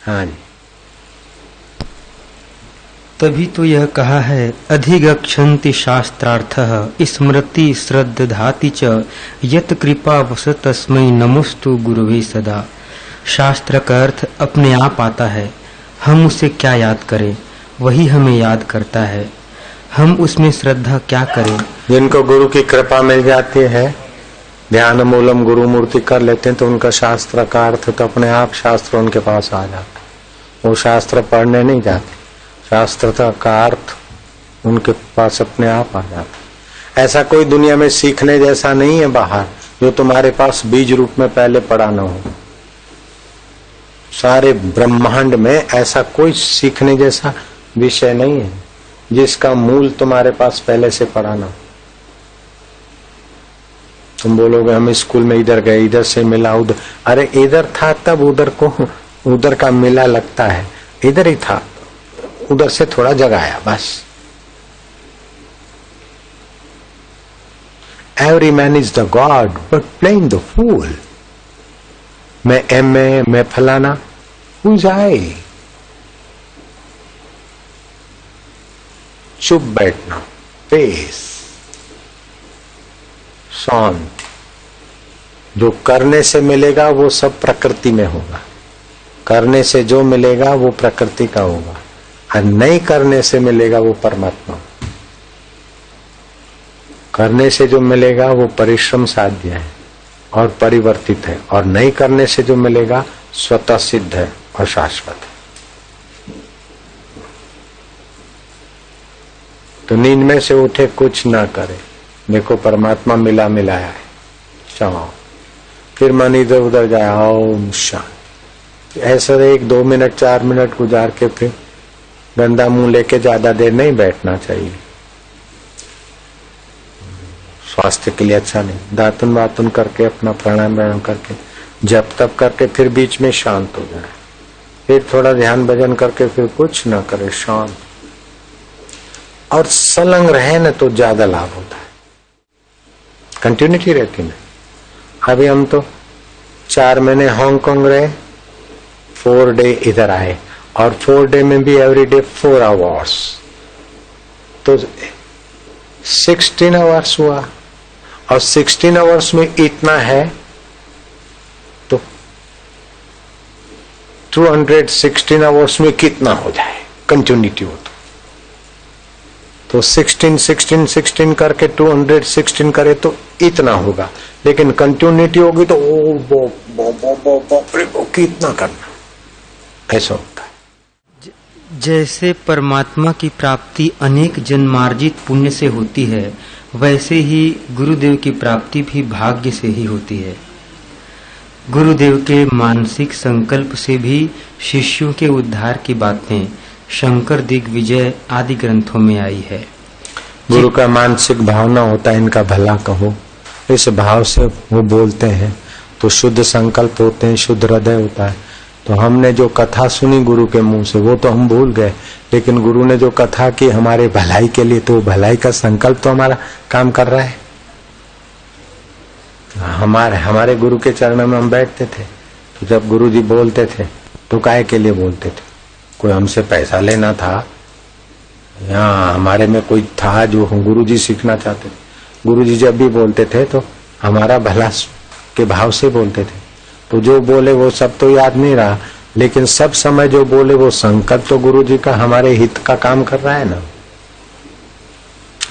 हाँ जी। तभी तो यह कहा है, अधिगच्छन्ति शास्त्रार्थः स्मृति श्रद्धाति च यत कृपा वस तस्मै नमोस्तु गुरुवे सदा। शास्त्र का अर्थ अपने आप आता है, हम उसे क्या याद करें, वही हमें याद करता है। हम उसमें श्रद्धा क्या करें। जिनको गुरु की कृपा मिल जाती है, ध्यान मूलम गुरु मूर्ति कर लेते हैं, तो उनका शास्त्र का अर्थ तो अपने आप शास्त्र उनके पास आ जाता। वो शास्त्र पढ़ने नहीं जाते, शास्त्र का अर्थ उनके पास अपने आप आ जाता। ऐसा कोई दुनिया में सीखने जैसा नहीं है बाहर, जो तुम्हारे पास बीज रूप में पहले पड़ा न हो। सारे ब्रह्मांड में ऐसा कोई सीखने जैसा विषय नहीं है जिसका मूल तुम्हारे पास पहले से पड़ा ना। तुम बोलोगे हम स्कूल में इधर गए, इधर से मिला, उधर, अरे इधर था तब उधर को उधर का मिला लगता है, इधर ही था, उधर से थोड़ा जगाया बस। Every man is the god but playing the fool. मैं फलाना, हुज आई। चुप बैठना, पेस, शांत। जो करने से मिलेगा वो सब प्रकृति में होगा, करने से जो मिलेगा वो प्रकृति का होगा, और नहीं करने से मिलेगा वो परमात्मा। करने से जो मिलेगा वो परिश्रम साध्य है और परिवर्तित है, और नहीं करने से जो मिलेगा स्वतः सिद्ध है और शाश्वत है। तो नींद में से उठे कुछ ना करे, देखो परमात्मा मिला मिलाया है, चाहो फिर मन इधर उधर जाए, ओम शांति। ऐसा 1-2 मिनट 4 मिनट गुजार के फिर गंदा मुंह लेके ज्यादा देर नहीं बैठना चाहिए, स्वास्थ्य के लिए अच्छा नहीं। दातुन वातुन करके अपना प्राणायाम करके जप तप करके फिर बीच में शांत हो जाए, फिर थोड़ा ध्यान भजन करके फिर कुछ ना करे, शांत और संलग्न रहे न तो ज्यादा लाभ होता है, कंटिन्यूटी रहती है। अभी हम तो 4 महीने हांगकांग रहे, 4 डे इधर आए, और 4 डे में भी एवरी डे 4 आवर्स, तो 16 आवर्स हुआ। और 16 आवर्स में इतना है तो 216 आवर्स में कितना हो जाए कंटिन्यूटी हो तो 16 करके 216 करे तो इतना होगा, लेकिन कंटिन्यूटी होगी तो कितना करना, ऐसा होता है। जैसे परमात्मा की प्राप्ति अनेक जन्मार्जित पुण्य से होती है, वैसे ही गुरुदेव की प्राप्ति भी भाग्य से ही होती है। गुरुदेव के मानसिक संकल्प से भी शिष्यों के उद्धार की बातें शंकर दिग्विजय आदि ग्रंथों में आई है। गुरु का मानसिक भावना होता है, इनका भला कहो, इस भाव से वो बोलते हैं तो शुद्ध संकल्प होते हैं, शुद्ध हृदय होता है। तो हमने जो कथा सुनी गुरु के मुंह से वो तो हम भूल गए, लेकिन गुरु ने जो कथा की हमारे भलाई के लिए, तो भलाई का संकल्प तो हमारा काम कर रहा है। हमारे गुरु के चरणों में हम बैठते थे, तो जब गुरु जी बोलते थे तो काहे के लिए बोलते थे? कोई हमसे पैसा लेना था या हमारे में कोई था जो गुरु जी सीखना चाहते थे? गुरु जी जब भी बोलते थे तो हमारा भला के भाव से बोलते थे। तो जो बोले वो सब तो याद नहीं रहा, लेकिन सब समय जो बोले वो संकल्प तो गुरु जी का हमारे हित का काम कर रहा है ना।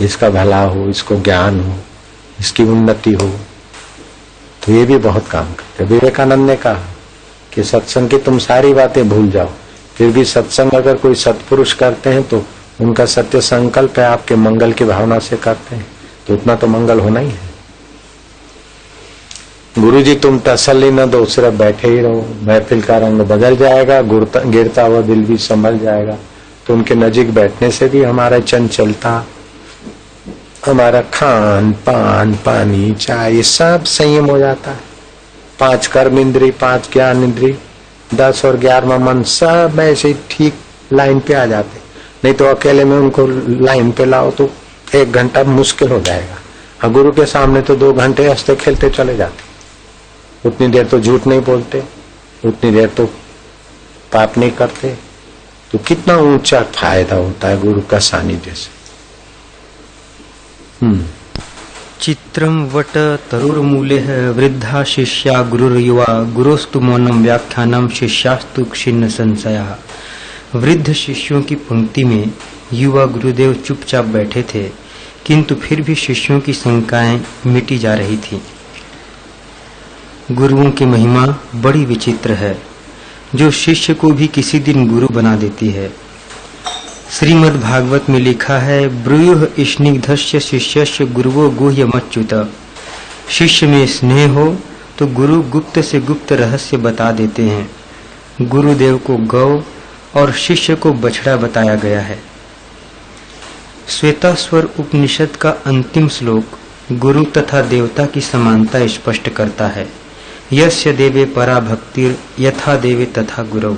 इसका भला हो, इसको ज्ञान हो, इसकी उन्नति हो, तो ये भी बहुत काम करते। विवेकानंद ने कहा कि सत्संग की तुम सारी बातें भूल जाओ, फिर भी सत्संग अगर कोई सत्पुरुष करते हैं तो उनका सत्य संकल्प है, आपके मंगल की भावना से करते हैं, तो उतना तो मंगल होना ही है। गुरु जी तुम तसल्ली न दो, सिर्फ बैठे ही रहो, महफिल का रंग बदल जाएगा, गिरता हुआ दिल भी संभल जाएगा। तो उनके नजीक बैठने से भी हमारा चंचलता, हमारा खान पान पानी चाय सब संयम हो जाता है। 5 कर्म इंद्री, 5 ज्ञान इंद्री, 10 और 11वां मन सब ऐसे ठीक लाइन पे आ जाते। नहीं तो अकेले में उनको लाइन पे लाओ तो 1 घंटा मुश्किल हो जाएगा, और गुरु के सामने तो 2 घंटे हंसते खेलते चले जाते। उतनी देर तो झूठ नहीं बोलते, उतनी देर तो पाप नहीं करते तो कितना ऊंचा फायदा होता है गुरु का सानिध्य से। चित्रम वट तरुर्मूले वृद्धा शिष्या गुरुर्युवा गुरुस्तु मौनम व्याख्यानम शिष्यास्तु क्षीण संशया। वृद्ध शिष्यों की पंक्ति में युवा गुरुदेव चुपचाप बैठे थे, किंतु फिर भी शिष्यों की शंकाएं मिटी जा रही थी। गुरुओं की महिमा बड़ी विचित्र है, जो शिष्य को भी किसी दिन गुरु बना देती है। श्रीमद् भागवत में लिखा है, ब्रूयुः स्निग्धस्य शिष्यस्य गुरुवो गुह्यमच्युत। शिष्य में स्नेह हो तो गुरु गुप्त से गुप्त रहस्य बता देते हैं। गुरुदेव को गौ और शिष्य को बछड़ा बताया गया है। श्वेतास्वर उपनिषद का अंतिम श्लोक गुरु तथा देवता की समानता स्पष्ट करता है। यस्य देवे परा भक्तिर यथा देवे तथा गुरु।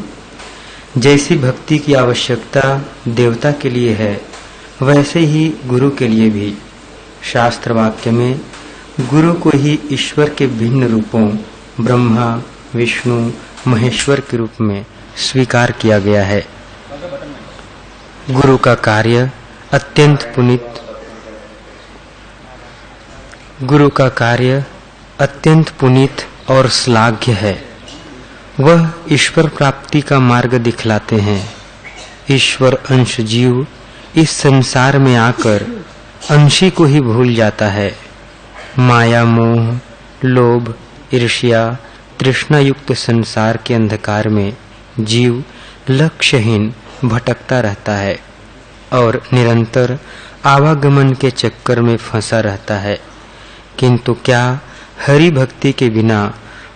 जैसी भक्ति की आवश्यकता देवता के लिए है, वैसे ही गुरु के लिए भी। शास्त्र वाक्य में गुरु को ही ईश्वर के भिन्न रूपों ब्रह्मा, विष्णु, महेश्वर के रूप में स्वीकार किया गया है। गुरु का कार्य अत्यंत पुनीत और श्लाघ्य है। वह ईश्वर प्राप्ति का मार्ग दिखलाते हैं। ईश्वर अंश जीव इस संसार में आकर अंशी को ही भूल जाता है। माया, मोह, लोभ, ईर्ष्या, तृष्णा युक्त संसार के अंधकार में जीव लक्ष्यहीन भटकता रहता है और निरंतर आवागमन के चक्कर में फंसा रहता है। किंतु क्या हरि भक्ति के बिना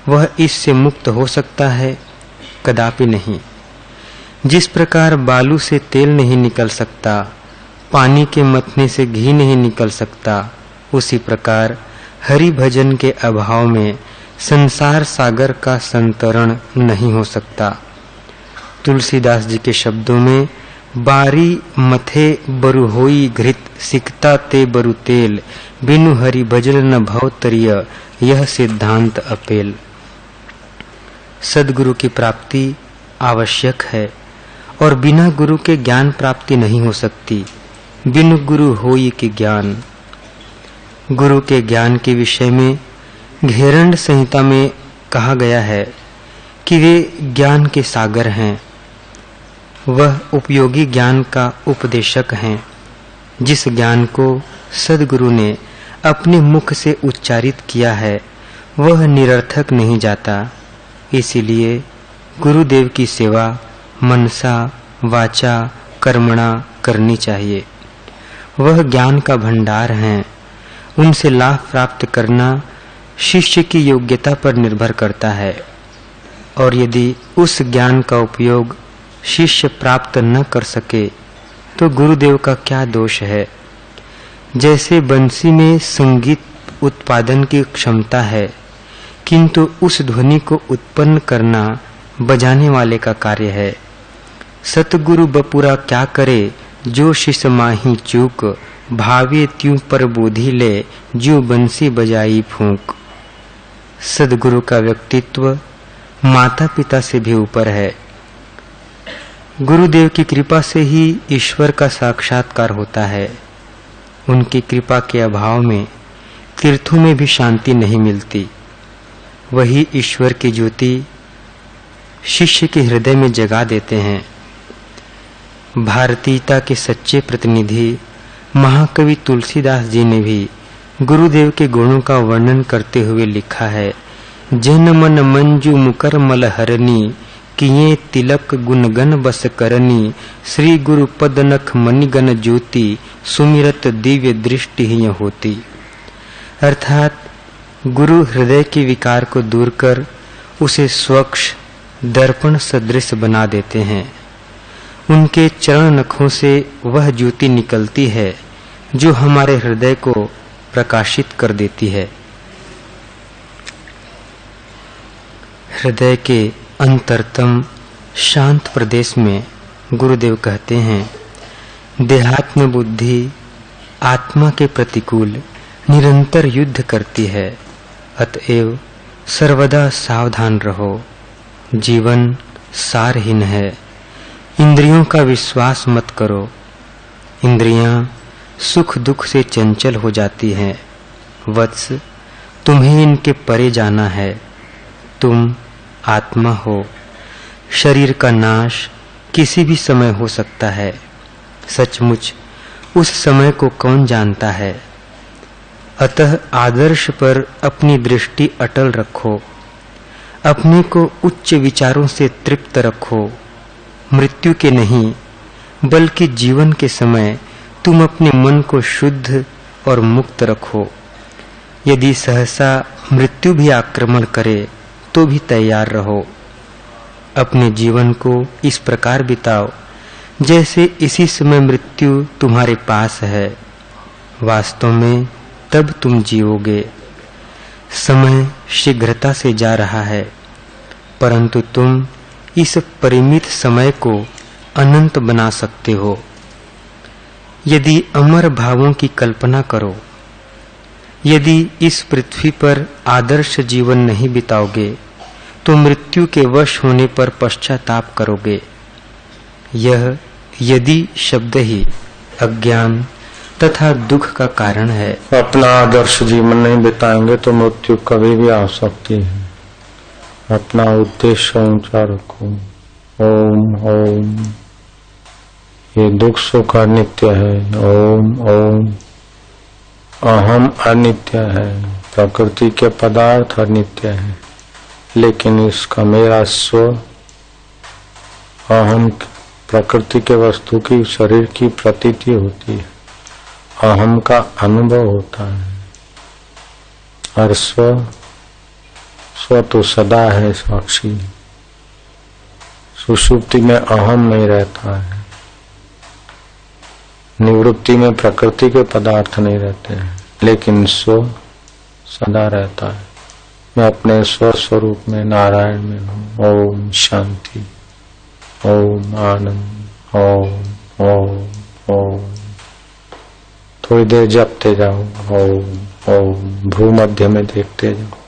वह इससे मुक्त हो सकता है? कदापि नहीं। जिस प्रकार बालू से तेल नहीं निकल सकता, पानी के मथने से घी नहीं निकल सकता, उसी प्रकार हरि भजन के अभाव में संसार सागर का संतरण नहीं हो सकता। तुलसीदास जी के शब्दों में, बारी मथे बरु होई घृत सिकता ते बरु तेल बिनु हरि भजन न भव तरिय यह सिद्धांत अपेल। सदगुरु की प्राप्ति आवश्यक है और बिना गुरु के ज्ञान प्राप्ति नहीं हो सकती। बिनु गुरु होई कि ज्ञान। गुरु के ज्ञान के विषय में घेरंड संहिता में कहा गया है कि वे ज्ञान के सागर हैं। वह उपयोगी ज्ञान का उपदेशक हैं। जिस ज्ञान को सदगुरु ने अपने मुख से उच्चारित किया है, वह निरर्थक नहीं जाता। इसीलिए गुरुदेव की सेवा मनसा वाचा कर्मणा करनी चाहिए। वह ज्ञान का भंडार हैं। उनसे लाभ प्राप्त करना शिष्य की योग्यता पर निर्भर करता है, और यदि उस ज्ञान का उपयोग शिष्य प्राप्त न कर सके तो गुरुदेव का क्या दोष है। जैसे बंसी में संगीत उत्पादन की क्षमता है, किंतु उस ध्वनि को उत्पन्न करना बजाने वाले का कार्य है। सतगुरु बपुरा क्या करे जो शिष्य माही चूक, भावे त्यों पर बोधि ले जो बंसी बजाई फूंक। सदगुरु का व्यक्तित्व माता पिता से भी ऊपर है। गुरुदेव की कृपा से ही ईश्वर का साक्षात्कार होता है। उनकी कृपा के अभाव में तीर्थों में भी शांति नहीं मिलती। वही ईश्वर की ज्योति शिष्य के हृदय में जगा देते हैं। भारतीयता के सच्चे प्रतिनिधि महाकवि तुलसीदास जी ने भी गुरुदेव के गुणों का वर्णन करते हुए लिखा है, जन मन मंजू मुकर मल हरनी किए तिलक गुणगन बस करनी, श्री गुरु पद नख मणिगन ज्योति सुमिरत दिव्य दृष्टि ही होती। अर्थात गुरु हृदय के विकार को दूर कर उसे स्वच्छ दर्पण सदृश बना देते हैं। उनके चरण नखों से वह ज्योति निकलती है जो हमारे हृदय को प्रकाशित कर देती है। हृदय के अंतरतम शांत प्रदेश में गुरुदेव कहते हैं, देहात्म बुद्धि आत्मा के प्रतिकूल निरंतर युद्ध करती है, अतएव सर्वदा सावधान रहो। जीवन सारहीन है। इंद्रियों का विश्वास मत करो। इंद्रियां सुख दुख से चंचल हो जाती हैं। वत्स, तुम्हें इनके परे जाना है। तुम आत्मा हो। शरीर का नाश किसी भी समय हो सकता है। सचमुच उस समय को कौन जानता है। अतः आदर्श पर अपनी दृष्टि अटल रखो। अपने को उच्च विचारों से तृप्त रखो। मृत्यु के नहीं बल्कि जीवन के समय तुम अपने मन को शुद्ध और मुक्त रखो। यदि सहसा मृत्यु भी आक्रमण करे तो भी तैयार रहो। अपने जीवन को इस प्रकार बिताओ जैसे इसी समय मृत्यु तुम्हारे पास है। वास्तव में तब तुम जीओगे। समय शीघ्रता से जा रहा है, परंतु तुम इस परिमित समय को अनंत बना सकते हो। यदि अमर भावों की कल्पना करो, यदि इस पृथ्वी पर आदर्श जीवन नहीं बिताओगे तो मृत्यु के वश होने पर पश्चाताप करोगे। यह यदि शब्द ही अज्ञान तथा दुख का कारण है। अपना आदर्श जीवन नहीं बिताएंगे तो मृत्यु कभी भी आ सकती है। अपना उद्देश्य ऊंचा रखो। ओम ओम। ये दुख सुख अनित्य है। ओम ओम। अहम अनित्य है। प्रकृति के पदार्थ अनित्य है, लेकिन इसका मेरा स्व अहम प्रकृति के वस्तु की शरीर की प्रतीति होती है। अहम का अनुभव होता है और स्व तो सदा है साक्षी। सुषुप्ति में अहम नहीं रहता है। निवृत्ति में प्रकृति के पदार्थ नहीं रहते हैं, लेकिन स्व सदा रहता है। मैं अपने स्व स्वरूप में नारायण में हूँ। ओम शांति। ओम आनंद। ओम ओम ओम। थोड़ी देर जपते जाओ। ओम ओम। भ्रू मध्य में देखते जाओ।